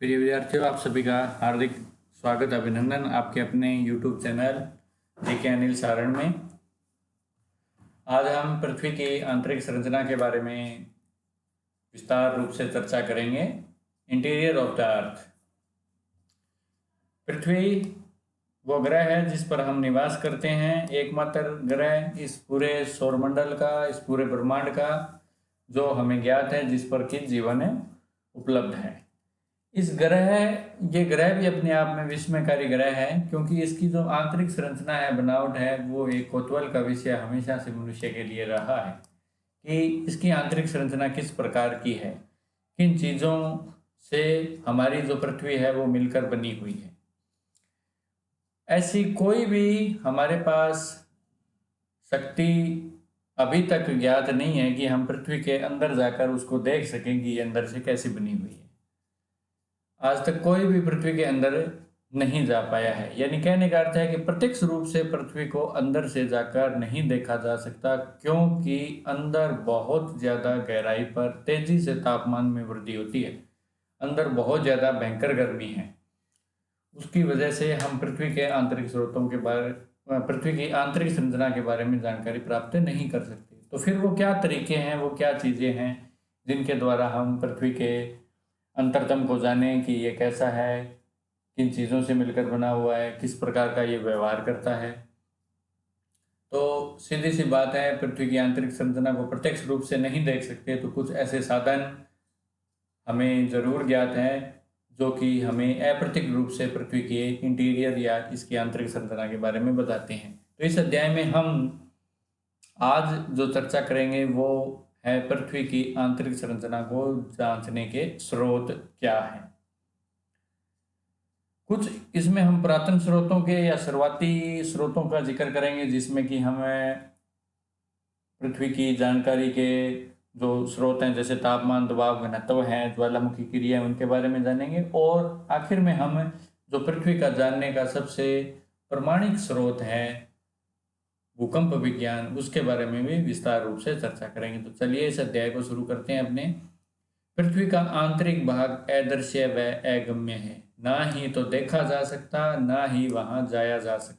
प्रिय विद्यार्थियों, आप सभी का हार्दिक स्वागत अभिनंदन आपके अपने YouTube channel GK Anil Saran में। आज हम पृथ्वी की आंतरिक संरचना के बारे में विस्तार रूप से चर्चा करेंगे। Interior of the earth. पृथ्वी वो ग्रह है जिस पर हम निवास करते हैं, एकमात्र ग्रह इस पूरे सौरमंडल का, इस पूरे ब्रह्मांड का जो हमें ज्ञात है, जिस पर कि जीवन उपलब्ध है। ये ग्रह भी अपने आप में विस्मयकारी ग्रह है, क्योंकि इसकी जो आंतरिक संरचना है, बनावट है, वो एक कौतूहल का विषय हमेशा से मनुष्य के लिए रहा है कि इसकी आंतरिक संरचना किस प्रकार की है, किन चीज़ों से हमारी जो पृथ्वी है वो मिलकर बनी हुई है। ऐसी कोई भी हमारे पास शक्ति अभी तक ज्ञात नहीं है कि हम पृथ्वी के अंदर जाकर उसको देख सकें कि ये अंदर से कैसी बनी हुई है। आज तक कोई भी पृथ्वी के अंदर नहीं जा पाया है। यानी कहने का अर्थ है कि प्रत्यक्ष रूप से पृथ्वी को अंदर से जाकर नहीं देखा जा सकता, क्योंकि अंदर बहुत ज़्यादा गहराई पर तेजी से तापमान में वृद्धि होती है। अंदर बहुत ज़्यादा भयंकर गर्मी है। उसकी वजह से हम पृथ्वी के आंतरिक स्रोतों के बारे पृथ्वी की आंतरिक संरचना के बारे में जानकारी प्राप्त नहीं कर सकते। तो फिर वो क्या तरीके हैं, वो क्या चीज़ें हैं जिनके द्वारा हम पृथ्वी के अंतरतम को जानें कि ये कैसा है, किन चीज़ों से मिलकर बना हुआ है, किस प्रकार का ये व्यवहार करता है। तो सीधी सी बात है, पृथ्वी की आंतरिक संरचना को प्रत्यक्ष रूप से नहीं देख सकते, तो कुछ ऐसे साधन हमें ज़रूर ज्ञात हैं जो कि हमें अप्रत्यक्ष रूप से पृथ्वी के इंटीरियर या इसकी आंतरिक संरचना के बारे में बताते हैं। तो इस अध्याय में हम आज जो चर्चा करेंगे वो है पृथ्वी की आंतरिक संरचना को जांचने के स्रोत क्या हैं। कुछ इसमें हम पुरातन स्रोतों के या शुरुआती स्रोतों का जिक्र करेंगे, जिसमें कि हमें पृथ्वी की जानकारी के जो स्रोत हैं, जैसे तापमान, दबाव, घनत्व हैं, ज्वालामुखी क्रिया, उनके बारे में जानेंगे। और आखिर में हम जो पृथ्वी का जानने का सबसे प्रमाणिक स्रोत है, भूकंप विज्ञान, उसके बारे में भी विस्तार रूप से चर्चा करेंगे। तो चलिए इस अध्याय को शुरू करते हैं अपने। पृथ्वी का आंतरिक भाग अदृश्य व अगम्य है, ना ही तो देखा जा सकता, ना ही वहां जाया जा सकता।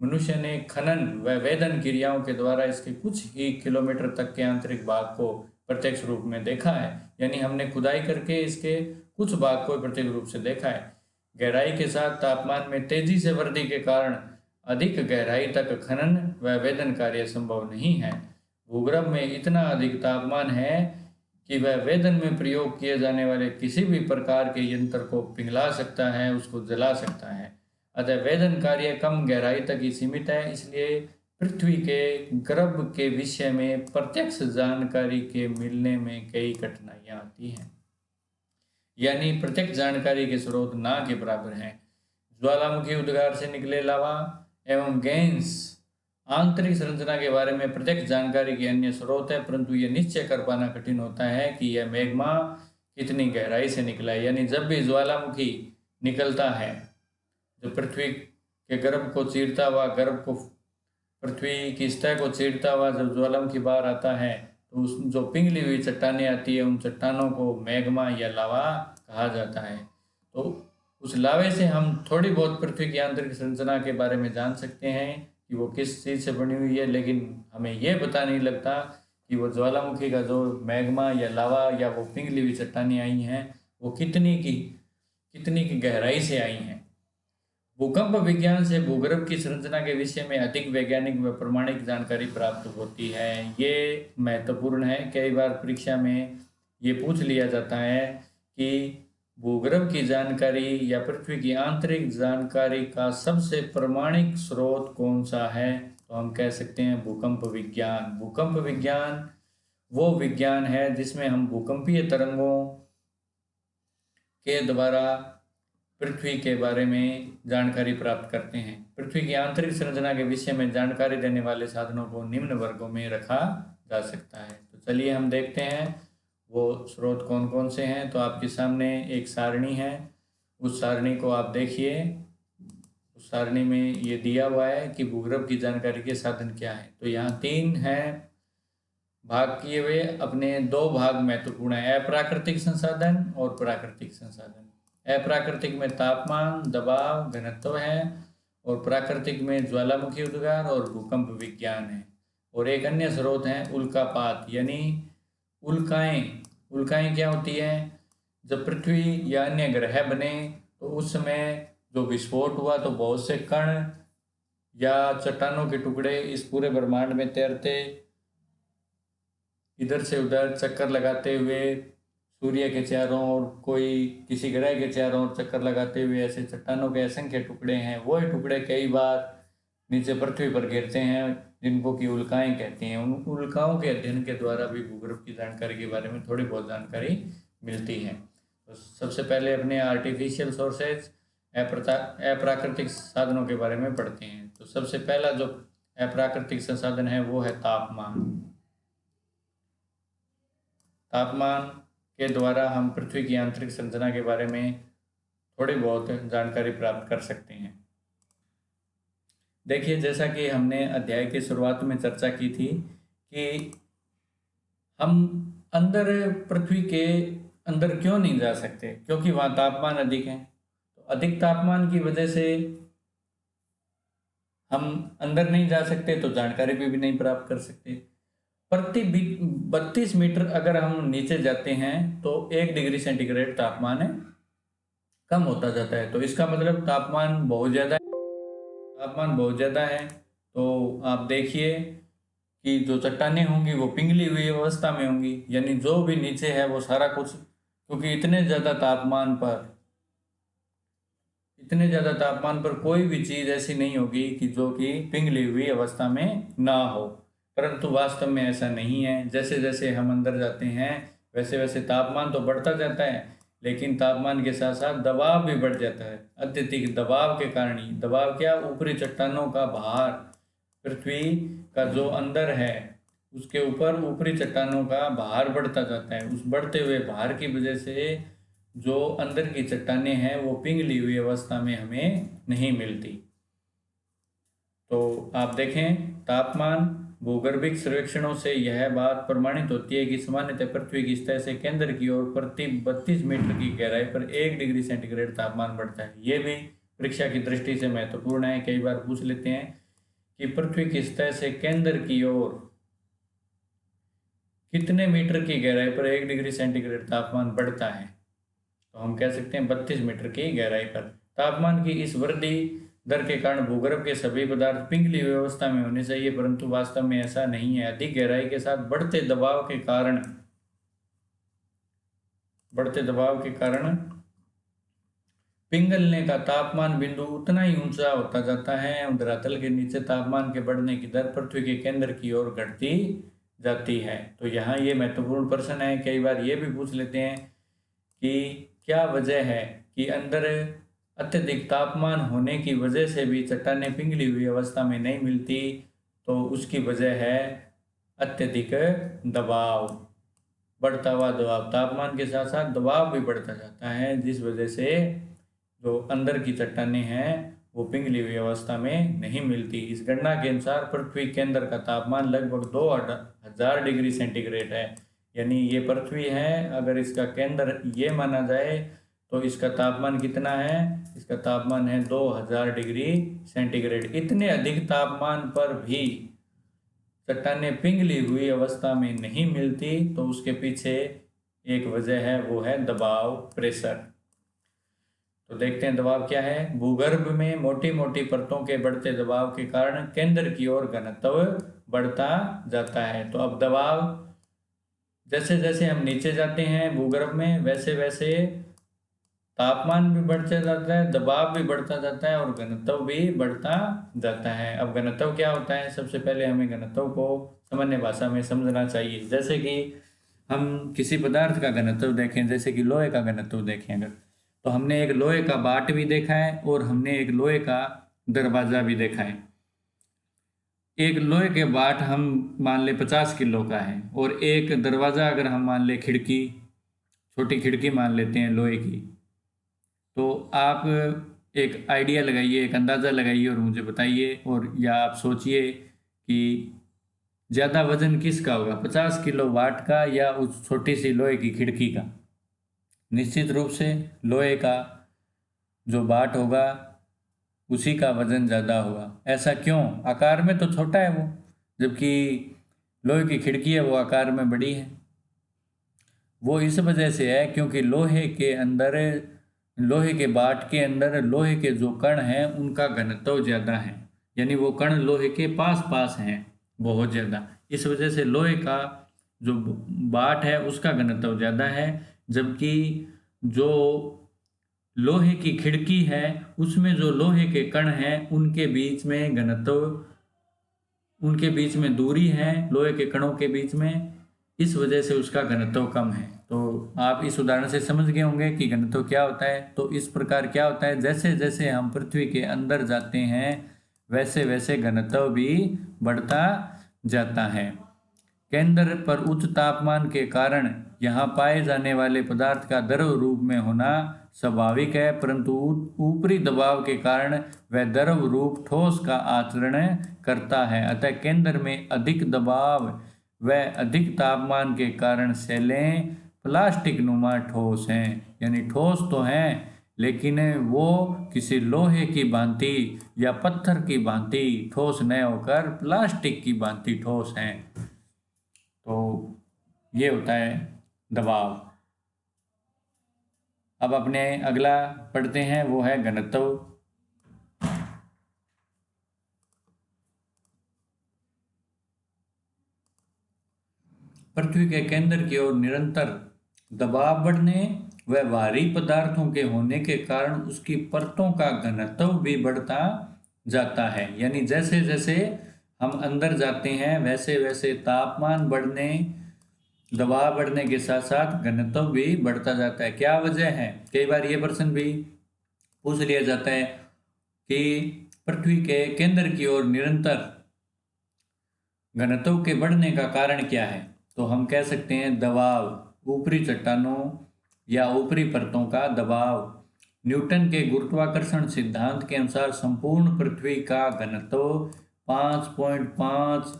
मनुष्य ने खनन व वेदन क्रियाओं के द्वारा इसके कुछ ही किलोमीटर तक के आंतरिक भाग को प्रत्यक्ष रूप में देखा है। यानी हमने खुदाई करके इसके कुछ भाग को प्रत्यक्ष रूप से देखा है। गहराई के साथ तापमान में तेजी से वृद्धि के कारण अधिक गहराई तक खनन व वेदन कार्य संभव नहीं है। भूगर्भ में इतना अधिक तापमान है कि वह वेदन में प्रयोग किए जाने वाले किसी भी प्रकार के यंत्र को पिघला सकता है, उसको जला सकता है। अतः वेदन कार्य कम गहराई तक ही सीमित है। इसलिए पृथ्वी के गर्भ के विषय में प्रत्यक्ष जानकारी के मिलने में कई कठिनाइयां आती हैं। यानी प्रत्यक्ष जानकारी के स्रोत ना के बराबर हैं। ज्वालामुखी उद्गार से निकले लावा एवं गैस आंतरिक संरचना के बारे में प्रत्यक्ष जानकारी के अन्य स्रोत है, परंतु यह निश्चय कर पाना कठिन होता है कि यह मैग्मा कितनी गहराई से निकला है। यानी जब भी ज्वालामुखी निकलता है, जो पृथ्वी के गर्भ को चीरता हुआ, पृथ्वी की सतह को चीरता हुआ जब ज्वालामुखी बाहर आता है, तो उस जो पिघली हुई चट्टानें आती है, उन चट्टानों को मैग्मा या लावा कहा जाता है। तो उस लावे से हम थोड़ी बहुत पृथ्वी की आंतरिक संरचना के बारे में जान सकते हैं कि वो किस चीज़ से बनी हुई है, लेकिन हमें यह पता नहीं लगता कि वो ज्वालामुखी का जो मैग्मा या लावा या वो पिघली हुई चट्टानें आई हैं, वो कितनी की गहराई से आई हैं। भूकंप विज्ञान से भूगर्भ की संरचना के विषय में अधिक वैज्ञानिक व प्रमाणिक जानकारी प्राप्त होती है। ये महत्वपूर्ण है। कई बार परीक्षा में ये पूछ लिया जाता है कि भूगर्भ की जानकारी या पृथ्वी की आंतरिक जानकारी का सबसे प्रमाणिक स्रोत कौन सा है, तो हम कह सकते हैं भूकंप विज्ञान। भूकंप विज्ञान वो विज्ञान है जिसमें हम भूकंपीय तरंगों के द्वारा पृथ्वी के बारे में जानकारी प्राप्त करते हैं। पृथ्वी की आंतरिक संरचना के विषय में जानकारी देने वाले साधनों को निम्न वर्गों में रखा जा सकता है। तो चलिए हम देखते हैं वो स्रोत कौन कौन से हैं। तो आपके सामने एक सारणी है, उस सारणी को आप देखिए। उस सारणी में ये दिया हुआ है कि भूगर्भ की जानकारी के साधन क्या है। तो यहाँ 3 हैं भाग किए हुए। अपने 2 भाग महत्वपूर्ण है, अप्राकृतिक संसाधन और प्राकृतिक संसाधन। अप्राकृतिक में तापमान, दबाव, घनत्व है, और प्राकृतिक में ज्वालामुखी उद्गार और भूकंप विज्ञान है। और एक अन्य स्रोत है उल्कापात, यानी उल्काएं। उल्काएं क्या होती है? जब पृथ्वी या अन्य ग्रह बने तो उस समय जो विस्फोट हुआ तो बहुत से कण या चट्टानों के टुकड़े इस पूरे ब्रह्मांड में तैरते, इधर से उधर चक्कर लगाते हुए सूर्य के चारों ओर, कोई किसी ग्रह के चारों ओर चक्कर लगाते हुए ऐसे चट्टानों के असंख्य टुकड़े हैं। वो टुकड़े कई बार नीचे पृथ्वी पर गिरते हैं, जिनको कि उल्काएं कहते हैं। उन उल्काओं के अध्ययन के द्वारा भी भूगर्भ की जानकारी के बारे में थोड़ी बहुत जानकारी मिलती है। तो सबसे पहले अपने आर्टिफिशियल सोर्सेज, अप्राकृतिक साधनों के बारे में पढ़ते हैं। तो सबसे पहला जो अप्राकृतिक संसाधन है वो है तापमान। तापमान के द्वारा हम पृथ्वी की आंतरिक संरचना के बारे में थोड़ी बहुत जानकारी प्राप्त कर सकते हैं। देखिए, जैसा कि हमने अध्याय की शुरुआत में चर्चा की थी कि हम अंदर, पृथ्वी के अंदर क्यों नहीं जा सकते, क्योंकि वहाँ तापमान अधिक है। तो अधिक तापमान की वजह से हम अंदर नहीं जा सकते, तो जानकारी भी नहीं प्राप्त कर सकते। प्रति 32 मीटर अगर हम नीचे जाते हैं तो 1 डिग्री सेंटीग्रेड तापमान है कम होता जाता है। तो इसका मतलब तापमान बहुत ज़्यादा है। तो आप देखिए कि जो चट्टानें होंगी वो पिघली हुई अवस्था में होंगी, यानी जो भी नीचे है वो सारा कुछ, क्योंकि इतने ज़्यादा तापमान पर कोई भी चीज़ ऐसी नहीं होगी कि जो कि पिघली हुई अवस्था में ना हो। परंतु वास्तव में ऐसा नहीं है। जैसे जैसे हम अंदर जाते हैं वैसे वैसे तापमान तो बढ़ता जाता है, लेकिन तापमान के साथ साथ दबाव भी बढ़ जाता है। अत्यधिक दबाव के कारण ही, दबाव क्या, ऊपरी चट्टानों का भार, पृथ्वी का जो अंदर है उसके ऊपर ऊपरी चट्टानों का भार बढ़ता जाता है। उस बढ़ते हुए भार की वजह से जो अंदर की चट्टानें हैं वो पिघली हुई अवस्था में हमें नहीं मिलती। तो आप देखें, तापमान भूगर्भिक सर्वेक्षणों से यह बात प्रमाणित होती है कि सामान्यतः पृथ्वी की सतह से केंद्र की ओर प्रति 32 मीटर की गहराई पर 1 डिग्री सेंटीग्रेड तापमान बढ़ता है। ये भी परीक्षा की दृष्टि से महत्वपूर्ण है। कई बार पूछ लेते हैं कि पृथ्वी की सतह से केंद्र की ओर कितने मीटर की गहराई पर 1 डिग्री सेंटीग्रेड तापमान बढ़ता है, तो हम कह सकते हैं 32 मीटर की गहराई पर। तापमान की इस वृद्धि दर के कारण भूगर्भ के सभी पदार्थ पिघली हुई अवस्था में होने चाहिए, परंतु वास्तव में ऐसा नहीं है। अधिक गहराई के साथ बढ़ते दबाव के कारण पिघलने का तापमान बिंदु उतना ही ऊंचा होता जाता है। धरातल के नीचे तापमान के बढ़ने की दर पृथ्वी के केंद्र की ओर घटती जाती है। तो यहाँ ये महत्वपूर्ण प्रश्न है। कई बार ये भी पूछ लेते हैं कि क्या वजह है कि अंदर अत्यधिक तापमान होने की वजह से भी चट्टानें पिघली हुई अवस्था में नहीं मिलती। तो उसकी वजह है अत्यधिक दबाव, बढ़ता हुआ दबाव। तापमान के साथ साथ दबाव भी बढ़ता जाता है, जिस वजह से जो अंदर की चट्टानें हैं वो पिघली हुई अवस्था में नहीं मिलती। इस गणना के अनुसार पृथ्वी केंद्र का तापमान लगभग 2000 डिग्री सेंटीग्रेड है, यानी ये पृथ्वी है। अगर इसका केंद्र ये माना जाए तो इसका तापमान कितना है? इसका तापमान है 2000 डिग्री सेंटीग्रेड। इतने अधिक तापमान पर भी चट्टानें पिघली हुई अवस्था में नहीं मिलती, तो उसके पीछे एक वजह है, वो है दबाव, प्रेशर। तो देखते हैं दबाव क्या है। भूगर्भ में मोटी मोटी परतों के बढ़ते दबाव के कारण केंद्र की ओर घनत्व बढ़ता जाता है। तो अब दबाव, जैसे जैसे हम नीचे जाते हैं भूगर्भ में, वैसे वैसे तापमान भी बढ़ता जाता है, दबाव भी बढ़ता जाता है और घनत्व भी बढ़ता जाता है। अब घनत्व क्या होता है? सबसे पहले हमें घनत्व को सामान्य भाषा में समझना चाहिए। जैसे कि हम किसी पदार्थ का घनत्व देखें, जैसे कि लोहे का घनत्व देखें अगर, तो हमने एक लोहे का बाट भी देखा है और हमने एक लोहे का दरवाजा भी देखा है। एक लोहे के बाट हम मान ले 50 किलो का है, और एक दरवाज़ा अगर हम मान ले खिड़की, छोटी खिड़की मान लेते हैं लोहे की, तो आप एक आइडिया लगाइए, एक अंदाज़ा लगाइए और मुझे बताइए, और या आप सोचिए कि ज़्यादा वजन किसका होगा, 50 किलो वाट का या उस छोटी सी लोहे की खिड़की का? निश्चित रूप से लोहे का जो बाट होगा उसी का वजन ज़्यादा होगा। ऐसा क्यों? आकार में तो छोटा है वो, जबकि लोहे की खिड़की है वो आकार में बड़ी है। वो इस वजह से है क्योंकि लोहे के बाट के अंदर लोहे के जो कण हैं उनका घनत्व ज़्यादा है, यानी वो कण लोहे के पास पास हैं बहुत ज़्यादा। इस वजह से लोहे का जो बाट है उसका घनत्व ज़्यादा है, जबकि जो लोहे की खिड़की है उसमें जो लोहे के कण हैं उनके बीच में उनके बीच में दूरी है लोहे के कणों के बीच में, इस वजह से उसका घनत्व कम है। तो आप इस उदाहरण से समझ गए होंगे कि घनत्व क्या होता है। तो इस प्रकार क्या होता है, जैसे जैसे हम पृथ्वी के अंदर जाते हैं वैसे वैसे घनत्व भी बढ़ता जाता है। केंद्र पर उच्च तापमान के कारण यहाँ पाए जाने वाले पदार्थ का द्रव रूप में होना स्वाभाविक है, परंतु ऊपरी दबाव के कारण वह द्रव रूप ठोस का आचरण करता है। अतः केंद्र में अधिक दबाव व अधिक तापमान के कारण सेलें प्लास्टिक नुमा ठोस हैं, यानी ठोस तो हैं लेकिन वो किसी लोहे की भांति या पत्थर की भांति ठोस न होकर प्लास्टिक की भांति ठोस हैं। तो ये होता है दबाव। अब अपने अगला पढ़ते हैं, वो है घनत्व। पृथ्वी के केंद्र की ओर निरंतर दबाव बढ़ने व भारी पदार्थों के होने के कारण उसकी परतों का घनत्व भी बढ़ता जाता है। यानी जैसे जैसे हम अंदर जाते हैं वैसे वैसे तापमान बढ़ने, दबाव बढ़ने के साथ साथ घनत्व भी बढ़ता जाता है। क्या वजह है? कई बार ये प्रश्न भी पूछ लिया जाता है कि पृथ्वी के केंद्र की ओर निरंतर घनत्व के बढ़ने का कारण क्या है? तो हम कह सकते हैं दबाव, ऊपरी चट्टानों या ऊपरी परतों का दबाव। न्यूटन के गुरुत्वाकर्षण सिद्धांत के अनुसार संपूर्ण पृथ्वी का घनत्व 5.5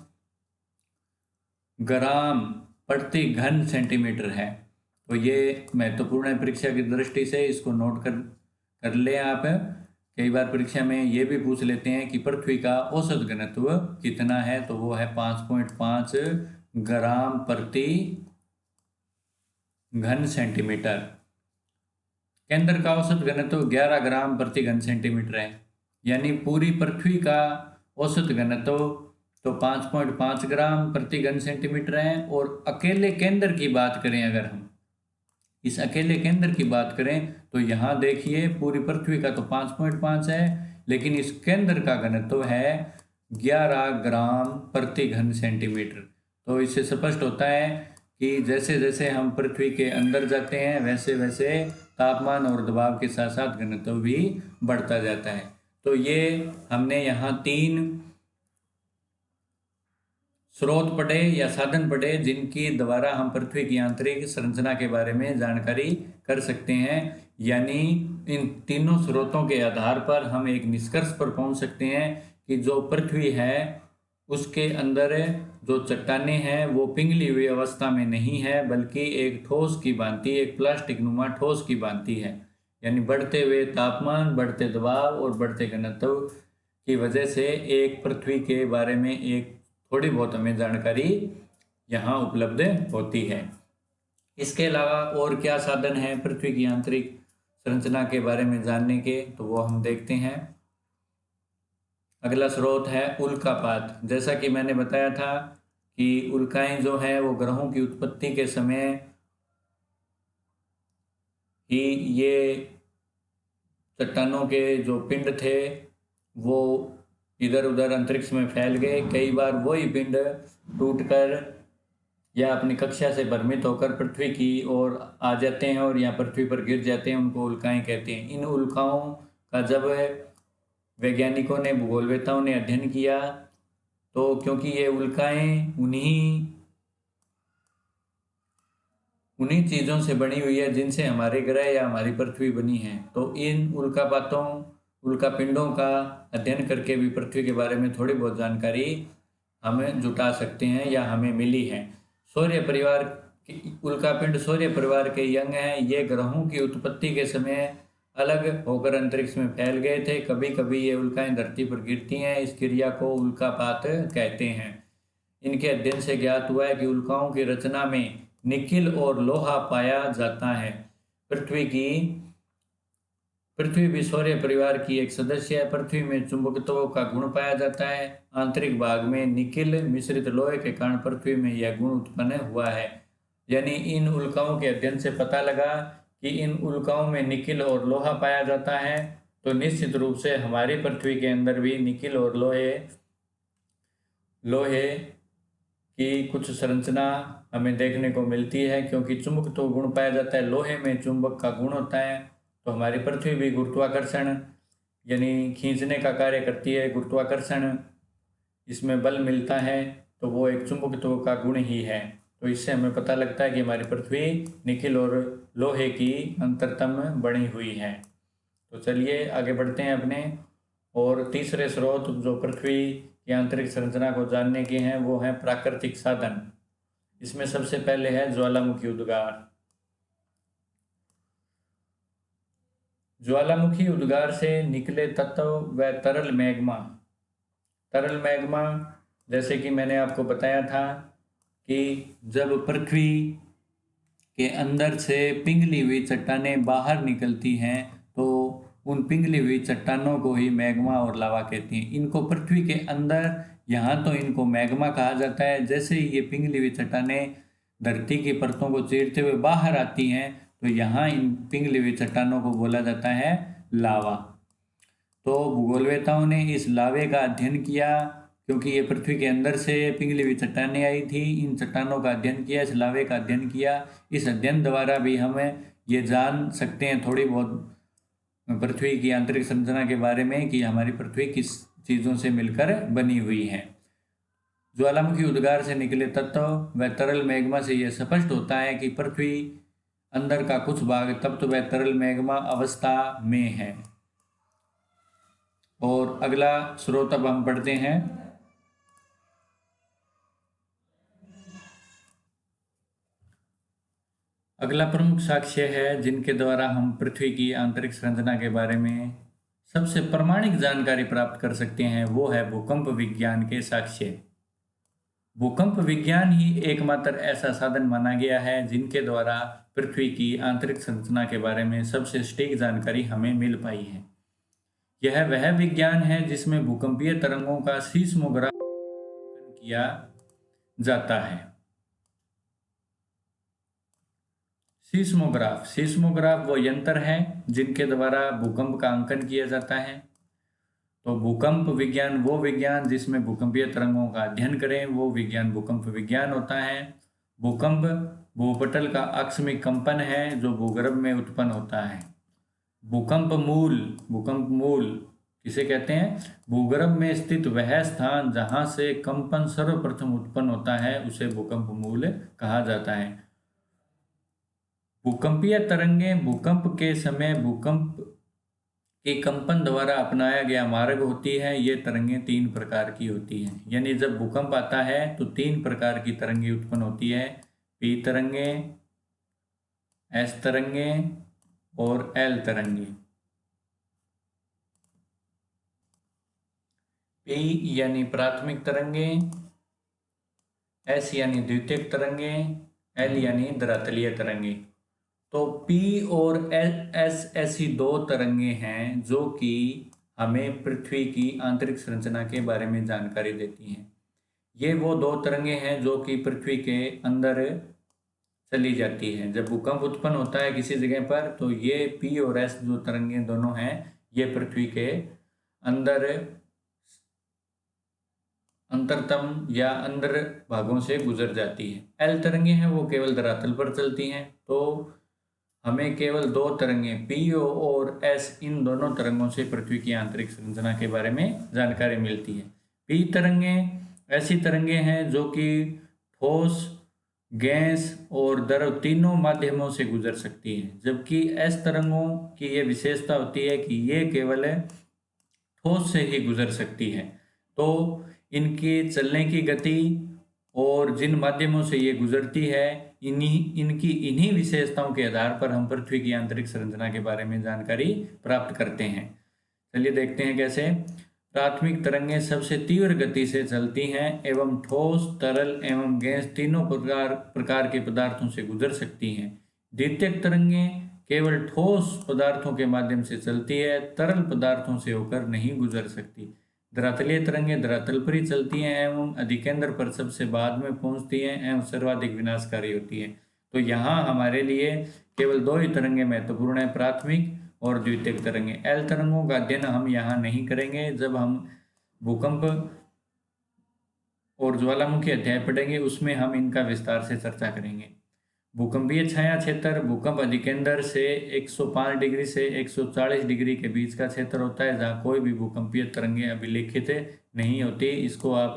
ग्राम प्रति घन सेंटीमीटर है। तो ये महत्वपूर्ण है परीक्षा की दृष्टि से, इसको नोट कर ले आप। कई बार परीक्षा में ये भी पूछ लेते हैं कि पृथ्वी का औसत घनत्व कितना है, तो वो है 5.5 ग्राम प्रति घन सेंटीमीटर। केंद्र का औसत घनत्व 11 ग्राम प्रति घन सेंटीमीटर है। यानी पूरी पृथ्वी का औसत घनत्व तो 5.5 ग्राम प्रति घन सेंटीमीटर है। और अकेले केंद्र की बात करें, अगर हम इस अकेले केंद्र की बात करें तो यहाँ देखिए पूरी पृथ्वी का तो 5.5 है, लेकिन इस केंद्र का घनत्व है 11 ग्राम प्रति घन सेंटीमीटर। तो इससे स्पष्ट होता है कि जैसे जैसे हम पृथ्वी के अंदर जाते हैं वैसे वैसे तापमान और दबाव के साथ साथ घनत्व भी बढ़ता जाता है। तो ये हमने यहाँ 3 स्रोत पढ़े या साधन पढ़े जिनकी द्वारा हम पृथ्वी की आंतरिक संरचना के बारे में जानकारी कर सकते हैं। यानी इन तीनों स्रोतों के आधार पर हम एक निष्कर्ष पर पहुंच सकते हैं कि जो पृथ्वी है उसके अंदर जो चट्टानें हैं वो पिघली हुई अवस्था में नहीं है, बल्कि एक ठोस की भांति, एक प्लास्टिक नुमा ठोस की भांति है। यानी बढ़ते हुए तापमान, बढ़ते दबाव और बढ़ते घनत्व की वजह से एक पृथ्वी के बारे में एक थोड़ी बहुत हमें जानकारी यहाँ उपलब्ध होती है। इसके अलावा और क्या साधन हैं पृथ्वी की आंतरिक संरचना के बारे में जानने के, तो वो हम देखते हैं। अगला स्रोत है उल्कापात। जैसा कि मैंने बताया था कि उल्काएं जो हैं वो ग्रहों की उत्पत्ति के समय ही ये चट्टानों के जो पिंड थे वो इधर उधर अंतरिक्ष में फैल गए। कई बार वही पिंड टूटकर या अपनी कक्षा से भ्रमित होकर पृथ्वी की ओर आ जाते हैं और यहाँ पृथ्वी पर गिर जाते हैं, उनको उल्काएं कहते हैं। इन उल्काओं का जब वैज्ञानिकों ने, भूगोलवेत्ताओं ने अध्ययन किया तो क्योंकि ये उल्काएं उन्हीं चीज़ों से बनी हुई है जिनसे हमारे ग्रह या हमारी पृथ्वी बनी है, तो इन उल्कापातों, उल्कापिंडों का अध्ययन करके भी पृथ्वी के बारे में थोड़ी बहुत जानकारी हमें जुटा सकते हैं या हमें मिली है। सूर्य परिवार उल्कापिंड सूर्य परिवार के यंग हैं। ये ग्रहों की उत्पत्ति के समय अलग होकर अंतरिक्ष में फैल गए थे। कभी कभी ये उल्काएं धरती पर गिरती हैं। इस क्रिया को उल्कापात कहते हैं। इनके अध्ययन से ज्ञात हुआ है कि उल्काओं की रचना में निकिल और लोहा पाया जाता है। पृथ्वी भी सौर परिवार की एक सदस्य है। पृथ्वी में चुंबकत्व का गुण पाया जाता है। आंतरिक भाग में निकिल मिश्रित लोहे के कारण पृथ्वी में यह गुण उत्पन्न हुआ है। यानी इन उल्काओं के अध्ययन से पता लगा कि इन उल्काओं में निकिल और लोहा पाया जाता है। तो निश्चित रूप से हमारी पृथ्वी के अंदर भी निकिल और लोहे की कुछ संरचना हमें देखने को मिलती है, क्योंकि चुंबकत्व गुण पाया जाता है। लोहे में चुंबक का गुण होता है। तो हमारी पृथ्वी भी गुरुत्वाकर्षण यानी खींचने का कार्य करती है। गुरुत्वाकर्षण इसमें बल मिलता है, तो वो एक चुंबकत्व का गुण ही है। तो इससे हमें पता लगता है कि हमारी पृथ्वी निकिल और लोहे की अंतरतम बनी हुई है। तो चलिए आगे बढ़ते हैं अपने। और तीसरे स्रोत जो पृथ्वी की आंतरिक संरचना को जानने के हैं वो हैं प्राकृतिक साधन। इसमें सबसे पहले है ज्वालामुखी उद्गार। ज्वालामुखी उद्गार से निकले तत्व व तरल मैग्मा जैसे कि मैंने आपको बताया था कि जब पृथ्वी के अंदर से पिघली हुई चट्टानें बाहर निकलती हैं तो उन पिघली हुई चट्टानों को ही मैग्मा और लावा कहती हैं। इनको पृथ्वी के अंदर यहाँ तो इनको मैग्मा कहा जाता है। जैसे ही ये पिघली हुई चट्टानें धरती की परतों को चीरते हुए बाहर आती हैं तो यहाँ इन पिघली हुई चट्टानों को बोला जाता है लावा। तो भूगोलवेताओं ने इस लावे का अध्ययन किया, क्योंकि ये पृथ्वी के अंदर से पिघली हुई चट्टानें आई थी। इन चट्टानों का अध्ययन किया, इस लावे का अध्ययन किया। इस अध्ययन द्वारा भी हमें ये जान सकते हैं थोड़ी बहुत पृथ्वी की आंतरिक संरचना के बारे में कि हमारी पृथ्वी किस चीज़ों से मिलकर बनी हुई है। ज्वालामुखी उद्गार से निकले तत्व व तरल मैग्मा से यह स्पष्ट होता है कि पृथ्वी अंदर का कुछ भाग तप्त व तरल मैग्मा अवस्था में है। और अगला स्रोत अब हम पढ़ते हैं। अगला प्रमुख साक्ष्य है जिनके द्वारा हम पृथ्वी की आंतरिक संरचना के बारे में सबसे प्रामाणिक जानकारी प्राप्त कर सकते हैं, वो है भूकंप विज्ञान के साक्ष्य। भूकंप विज्ञान ही एकमात्र ऐसा साधन माना गया है जिनके द्वारा पृथ्वी की आंतरिक संरचना के बारे में सबसे सटीक जानकारी हमें मिल पाई है। यह वह विज्ञान है जिसमें भूकंपीय तरंगों का सीस्मोग्राफ किया जाता है। सीस्मोग्राफ वो यंत्र है जिनके द्वारा भूकंप का अंकन किया जाता है। तो भूकंप विज्ञान वो विज्ञान जिसमें भूकंपीय तरंगों का अध्ययन करें, वो विज्ञान भूकंप विज्ञान होता है। भूकंप भूपटल का आकस्मिक कंपन है जो भूगर्भ में उत्पन्न होता है। भूकंप मूल किसे कहते हैं? भूगर्भ में स्थित वह स्थान जहां से कंपन सर्वप्रथम उत्पन्न होता है उसे भूकंप मूल कहा जाता है। भूकंपीय तरंगें भूकंप के समय भूकंप के कंपन द्वारा अपनाया गया मार्ग होती है। ये तरंगें 3 प्रकार की होती हैं। यानी जब भूकंप आता है तो 3 प्रकार की तरंगें उत्पन्न होती है। पी तरंगें, एस तरंगें और एल तरंगें। पी यानी प्राथमिक तरंगें, एस यानी द्वितीयक तरंगें, एल यानी धरातलीय तरंगें। तो पी और एस ऐसी 2 तरंगें हैं जो कि हमें पृथ्वी की आंतरिक संरचना के बारे में जानकारी देती हैं। ये वो 2 तरंगें हैं जो कि पृथ्वी के अंदर चली जाती है। जब भूकंप उत्पन्न होता है किसी जगह पर तो ये पी और एस जो तरंगें दोनों हैं ये पृथ्वी के अंदर अंतरतम या अंदर भागों से गुजर जाती है। एल तरंगें हैं वो केवल धरातल पर चलती हैं। तो हमें केवल 2 तरंगें पी और एस, इन दोनों तरंगों से पृथ्वी की आंतरिक संरचना के बारे में जानकारी मिलती है। पी तरंगें ऐसी तरंगें हैं जो कि ठोस, गैस और द्रव तीनों माध्यमों से गुजर सकती हैं, जबकि एस तरंगों की ये विशेषता होती है कि ये केवल ठोस से ही गुजर सकती है। तो इनकी चलने की गति और जिन माध्यमों से ये गुजरती है इन्हीं विशेषताओं के आधार पर हम पृथ्वी की आंतरिक संरचना के बारे में जानकारी प्राप्त करते हैं। चलिए देखते हैं कैसे। प्राथमिक तरंगें सबसे तीव्र गति से चलती हैं एवं ठोस, तरल एवं गैस तीनों प्रकार के पदार्थों से गुजर सकती हैं। द्वितीयक तरंगें केवल ठोस पदार्थों के माध्यम से चलती है, तरल पदार्थों से होकर नहीं गुजर सकती। धरातलीय तरंगें धरातल पर ही चलती हैं एवं अधिकेंद्र पर सबसे बाद में पहुंचती हैं एवं सर्वाधिक विनाशकारी होती हैं। तो यहाँ हमारे लिए केवल दो ही तरंगें महत्वपूर्ण है, प्राथमिक और द्वितीयक तरंगें। एल तरंगों का अध्ययन हम यहाँ नहीं करेंगे। जब हम भूकंप और ज्वालामुखी अध्याय पढ़ेंगे उसमें हम इनका विस्तार से चर्चा करेंगे। भूकंपीय छाया क्षेत्र भूकंप अधिकेंद्र से 105 डिग्री से 140 डिग्री के बीच का क्षेत्र होता है, जहाँ कोई भी भूकंपीय तरंगें अभिलेखित नहीं होती। इसको आप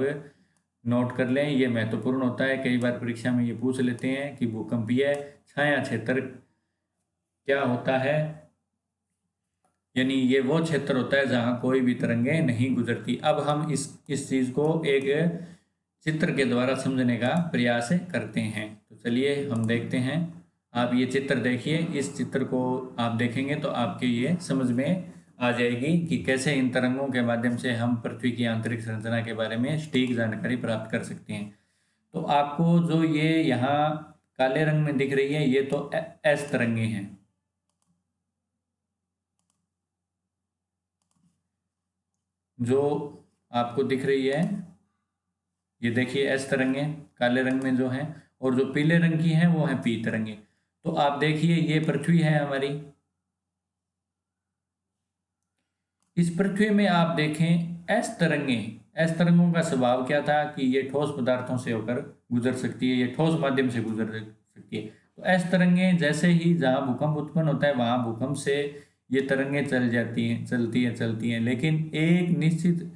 नोट कर लें, ये महत्वपूर्ण होता है। कई बार परीक्षा में ये पूछ लेते हैं कि भूकंपीय छाया क्षेत्र क्या होता है, यानी ये वो क्षेत्र होता है जहाँ कोई भी तरंगें नहीं गुजरती। अब हम इस चीज़ को एक चित्र के द्वारा समझने का प्रयास करते हैं। तो चलिए हम देखते हैं। आप ये चित्र देखिए, इस चित्र को आप देखेंगे तो आपके ये समझ में आ जाएगी कि कैसे इन तरंगों के माध्यम से हम पृथ्वी की आंतरिक संरचना के बारे में सटीक जानकारी प्राप्त कर सकते हैं। तो आपको जो ये यहाँ काले रंग में दिख रही है, ये तो एस तरंगे हैं। जो आपको दिख रही है ये देखिए एस तरंगे काले रंग में जो है, और जो पीले रंग की है वो है पी तरंगे। तो आप देखिए ये पृथ्वी है हमारी। इस पृथ्वी में आप देखें एस तरंगों का स्वभाव क्या था कि ये ठोस पदार्थों से होकर गुजर सकती है, ये ठोस माध्यम से गुजर सकती है। तो एस तरंगे जैसे ही जहाँ भूकंप उत्पन्न होता है वहां भूकंप से ये तरंगे चलती हैं, लेकिन एक निश्चित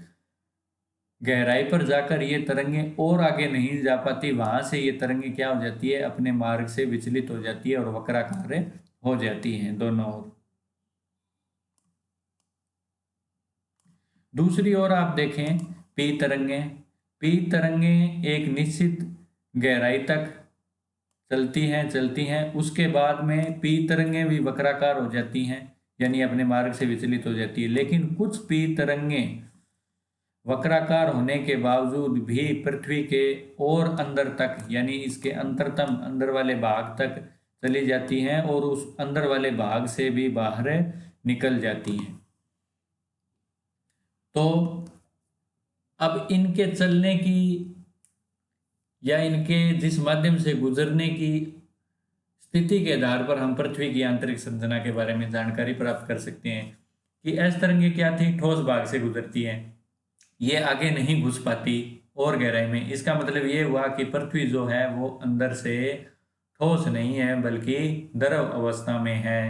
गहराई पर जाकर ये तरंगे और आगे नहीं जा पाती। वहां से ये तरंगे क्या हो जाती है, अपने मार्ग से विचलित हो जाती है और वक्राकार हो जाती हैं दोनों ओर। दूसरी ओर आप देखें पी तरंगे एक निश्चित गहराई तक चलती हैं। उसके बाद में पी तरंगे भी वक्राकार हो जाती हैं, यानी अपने मार्ग से विचलित हो जाती है। लेकिन कुछ पी तरंगे वक्राकार होने के बावजूद भी पृथ्वी के और अंदर तक, यानी इसके अंतरतम अंदर वाले भाग तक चली जाती हैं और उस अंदर वाले भाग से भी बाहर निकल जाती हैं। तो अब इनके चलने की या इनके जिस माध्यम से गुजरने की स्थिति के आधार पर हम पृथ्वी की आंतरिक संरचना के बारे में जानकारी प्राप्त कर सकते हैं कि एस तरंगे क्या थी, ठोस भाग से गुजरती है, ये आगे नहीं घुस पाती और गहराई में। इसका मतलब ये हुआ कि पृथ्वी जो है वो अंदर से ठोस नहीं है बल्कि द्रव अवस्था में है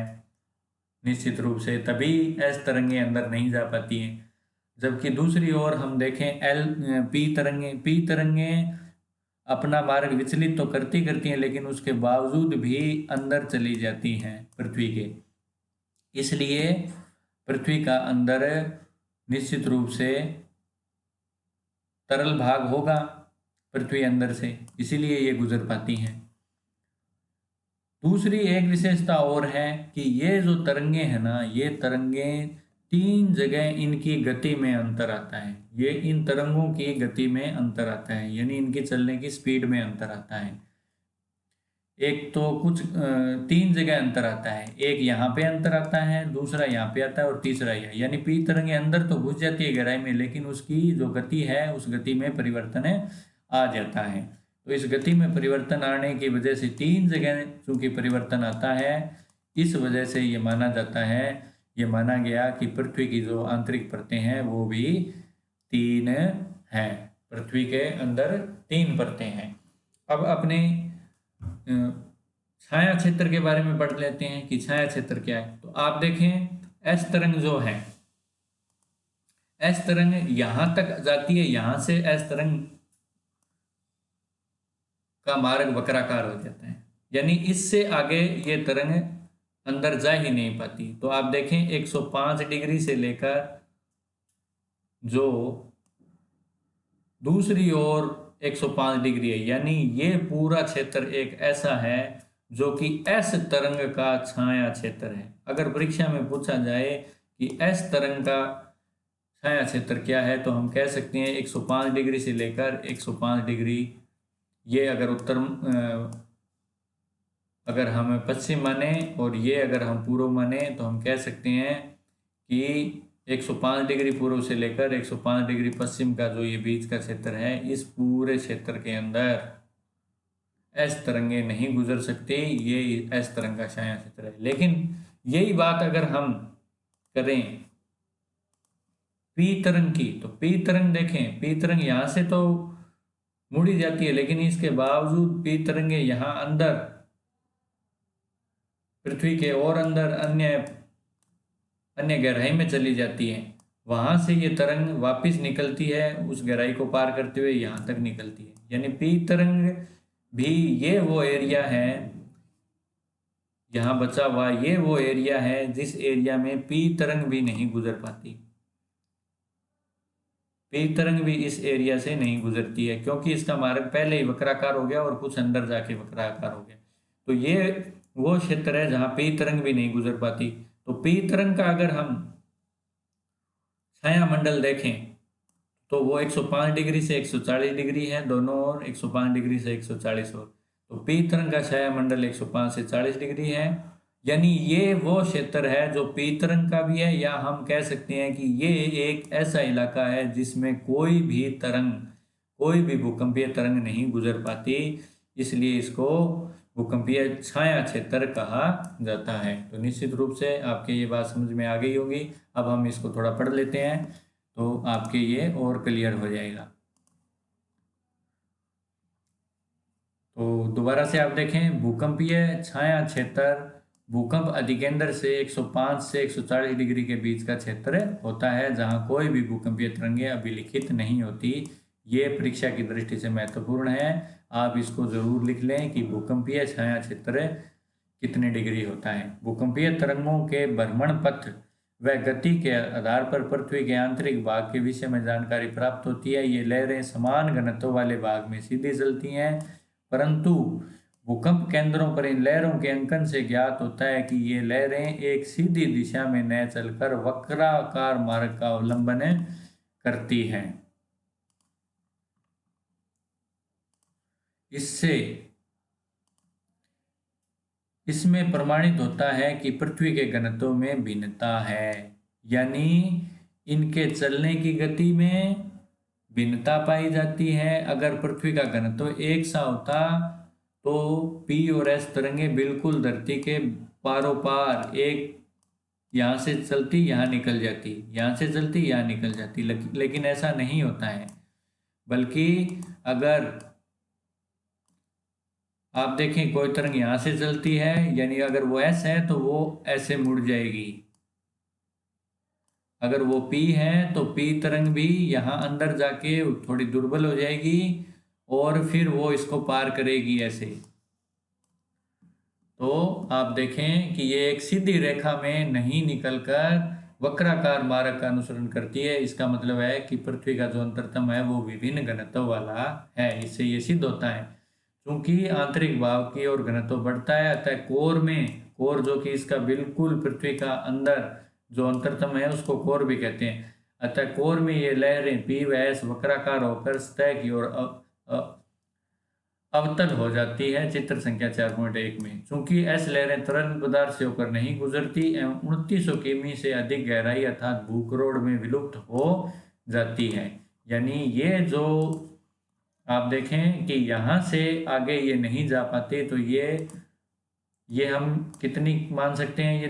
निश्चित रूप से, तभी एस तरंगे अंदर नहीं जा पाती हैं। जबकि दूसरी ओर हम देखें पी तरंगे अपना मार्ग विचलित तो करती हैं, लेकिन उसके बावजूद भी अंदर चली जाती हैं पृथ्वी के। इसलिए पृथ्वी का अंदर निश्चित रूप से तरल भाग होगा पृथ्वी अंदर से, इसीलिए ये गुजर पाती हैं। दूसरी एक विशेषता और है कि ये जो तरंगे हैं ना, ये तरंगे 3 जगह इनकी गति में अंतर आता है। ये इन तरंगों की गति में अंतर आता है, यानी इनकी चलने की स्पीड में अंतर आता है। एक तो कुछ 3 जगह अंतर आता है, एक यहाँ पे अंतर आता है, दूसरा यहाँ पे आता है और तीसरा यह, यानी पी तरंगे अंदर तो घुस जाती है गहराई में, लेकिन उसकी जो गति है उस गति में परिवर्तन आ जाता है। तो इस गति में परिवर्तन आने की वजह से 3 जगह चूंकि परिवर्तन आता है, इस वजह से ये माना गया कि पृथ्वी की जो आंतरिक परतें हैं वो भी 3 हैं। पृथ्वी के अंदर 3 परतें हैं। अब अपने छाया क्षेत्र के बारे में पढ़ लेते हैं कि छाया क्षेत्र क्या है। तो आप देखें एस तरंग जो है, एस तरंग यहां तक जाती है, यहां से एस तरंग का मार्ग वक्राकार हो जाता है, यानी इससे आगे ये तरंग अंदर जा ही नहीं पाती। तो आप देखें 105 डिग्री से लेकर जो दूसरी ओर 105 डिग्री है। यानी ये पूरा क्षेत्र एक ऐसा है जो कि एस तरंग का छाया क्षेत्र है। अगर परीक्षा में पूछा जाए कि एस तरंग का छाया क्षेत्र क्या है, तो हम कह सकते हैं 105 डिग्री से लेकर 105 डिग्री। ये अगर अगर हम पश्चिम माने और ये अगर हम पूर्व माने, तो हम कह सकते हैं कि 105 डिग्री पूर्व से लेकर 105 डिग्री पश्चिम का जो ये बीच का क्षेत्र है, इस पूरे क्षेत्र के अंदर एस तरंगे नहीं गुजर सकती। ये एस तरंग का छाया क्षेत्र है। लेकिन यही बात अगर हम करें पी तरंग की, तो पी तरंग देखें, पी तरंग यहाँ से तो मुड़ी जाती है, लेकिन इसके बावजूद पी तरंगे यहाँ अंदर पृथ्वी के और अंदर अन्य अन्य गहराई में चली जाती है। वहां से ये तरंग वापस निकलती है, उस गहराई को पार करते हुए यहाँ तक निकलती है। यानी पी तरंग भी ये वो एरिया है, यहाँ बचा हुआ ये वो एरिया है जिस एरिया में पी तरंग भी नहीं गुजर पाती। पी तरंग भी इस एरिया से नहीं गुजरती है, क्योंकि इसका मार्ग पहले ही वक्राकार हो गया और कुछ अंदर जाके वक्राकार हो गया। तो ये वो क्षेत्र है जहाँ पी तरंग भी नहीं गुजर पाती। तो पी तरंग का अगर हम छाया मंडल देखें, तो वो 105 डिग्री से 140 डिग्री है, दोनों ओर 105 डिग्री से 140 और। तो पी तरंग का छाया मंडल 105 से 40 डिग्री है। यानी ये वो क्षेत्र है जो पी तरंग का भी है, या हम कह सकते हैं कि ये एक ऐसा इलाका है जिसमें कोई भी तरंग, कोई भी भूकंपीय तरंग नहीं गुजर पाती, इसलिए इसको भूकंपीय छाया क्षेत्र कहा जाता है। तो निश्चित रूप से आपके ये बात समझ में आ गई होगी। अब हम इसको थोड़ा पढ़ लेते हैं तो आपके ये और क्लियर हो जाएगा। तो दोबारा से आप देखें, भूकंपीय छाया क्षेत्र भूकंप अधिकेंद्र से 105 से 140 डिग्री के बीच का क्षेत्र होता है जहां कोई भी भूकंपीय तरंगें अभिलिखित नहीं होती। ये परीक्षा की दृष्टि से महत्वपूर्ण है, आप इसको जरूर लिख लें कि भूकंपीय छाया क्षेत्र कितने डिग्री होता है। भूकंपीय तरंगों के भ्रमण पथ व गति के आधार पर पृथ्वी के आंतरिक भाग के विषय में जानकारी प्राप्त होती है। ये लहरें समान घनत्व वाले भाग में सीधी चलती हैं, परंतु भूकंप केंद्रों पर इन लहरों के अंकन से ज्ञात होता है कि ये लहरें एक सीधी दिशा में न चलकर वक्राकार मार्ग का अवलंबन करती हैं। इसमें प्रमाणित होता है कि पृथ्वी के घनत्व में भिन्नता है, यानी इनके चलने की गति में भिन्नता पाई जाती है। अगर पृथ्वी का घनत्व एक सा होता तो पी और एस तरंगे बिल्कुल धरती के पारों पार, एक यहाँ से चलती यहाँ निकल जाती, यहाँ से चलती यहाँ निकल जाती, लेकिन ऐसा नहीं होता है। बल्कि अगर आप देखें कोई तरंग यहाँ से चलती है, यानी अगर वो एस है तो वो ऐसे मुड़ जाएगी। अगर वो पी है तो पी तरंग भी यहाँ अंदर जाके थोड़ी दुर्बल हो जाएगी और फिर वो इसको पार करेगी ऐसे। तो आप देखें कि ये एक सीधी रेखा में नहीं निकलकर वक्राकार मार्ग का अनुसरण करती है। इसका मतलब है कि पृथ्वी का जो अंतरतम है वो विभिन्न घनत्व वाला है। इससे ये सिद्ध होता है क्योंकि आंतरिक भाव की ओर घनत्व बढ़ता है, अतः कोर जो कि इसका बिल्कुल पृथ्वी का अंदर जो अंतरतम है उसको कोर भी कहते हैं। अतः कोर में ये लहरें पी व एस वक्राकार होकर सतह की ओर अवतल हो जाती है। चित्र संख्या 4.1 में चूंकि एस लहरें तरल पदार्थ से होकर नहीं गुजरती एवं 2900 किमी से अधिक गहराई अर्थात भूकरोड़ में विलुप्त हो जाती है। यानी ये जो आप देखें कि यहाँ से आगे ये नहीं जा पाते, तो ये हम कितनी मान सकते हैं ये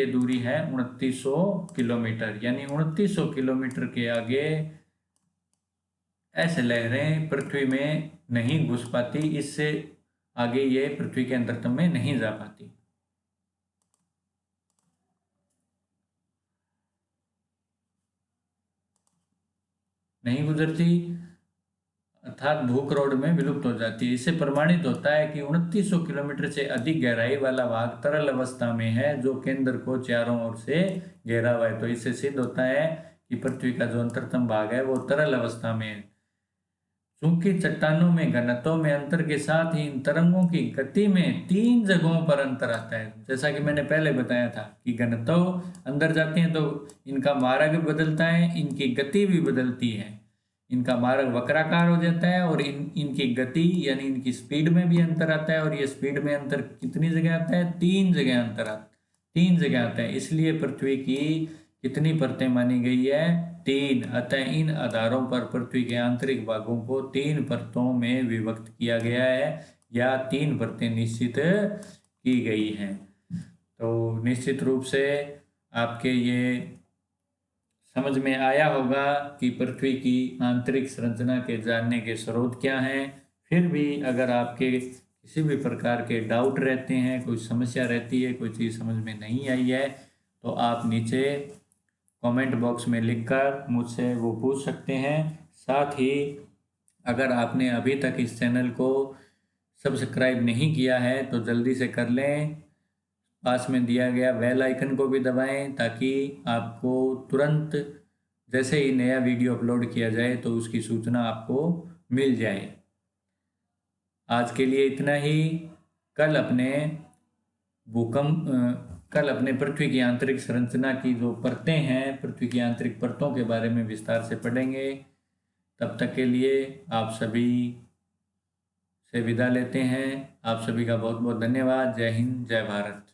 दूरी है 2900 किलोमीटर। यानी 2900 किलोमीटर के आगे ऐसे लहरें पृथ्वी में नहीं घुस पाती, इससे आगे ये पृथ्वी के अंतरतम में नहीं जा पाती। नहीं गुजरती अर्थात भूकरोड़ में विलुप्त हो जाती है। इससे प्रमाणित होता है कि 2900 किलोमीटर से अधिक गहराई वाला भाग तरल अवस्था में है जो केंद्र को चारों ओर से घेरा हुआ है। तो इससे सिद्ध होता है कि पृथ्वी का जो अंतरतम भाग है वो तरल अवस्था में है। चूंकि चट्टानों में घनत्व में अंतर के साथ ही इन तरंगों की गति में 3 जगहों पर अंतर आता है। जैसा कि मैंने पहले बताया था कि घनत्व अंदर जाते हैं तो इनका मार्ग भी बदलता है, इनकी गति भी बदलती है। इनका मार्ग वक्राकार हो जाता है और इनकी गति यानी इनकी स्पीड में भी अंतर आता है। और ये स्पीड में अंतर कितनी जगह आता है? 3 जगह अंतर आता है। 3 जगह आता है। इसलिए पृथ्वी की कितनी परतें मानी गई है? 3। अतः इन आधारों पर पृथ्वी के आंतरिक भागों को 3 परतों में विभक्त किया गया है या 3 परतें निश्चित की गई हैं। तो निश्चित रूप से आपके ये समझ में आया होगा कि पृथ्वी की आंतरिक संरचना के जानने के स्रोत क्या हैं। फिर भी अगर आपके किसी भी प्रकार के डाउट रहते हैं, कोई समस्या रहती है, कोई चीज़ समझ में नहीं आई है, तो आप नीचे कमेंट बॉक्स में लिखकर मुझसे वो पूछ सकते हैं। साथ ही अगर आपने अभी तक इस चैनल को सब्सक्राइब नहीं किया है तो जल्दी से कर लें। पास में दिया गया बेल आइकन को भी दबाएं ताकि आपको तुरंत जैसे ही नया वीडियो अपलोड किया जाए तो उसकी सूचना आपको मिल जाए। आज के लिए इतना ही। कल अपने भूकंप कल अपने पृथ्वी की आंतरिक संरचना की जो परतें हैं, पृथ्वी की आंतरिक परतों के बारे में विस्तार से पढ़ेंगे। तब तक के लिए आप सभी से विदा लेते हैं। आप सभी का बहुत बहुत धन्यवाद। जय हिंद, जय भारत।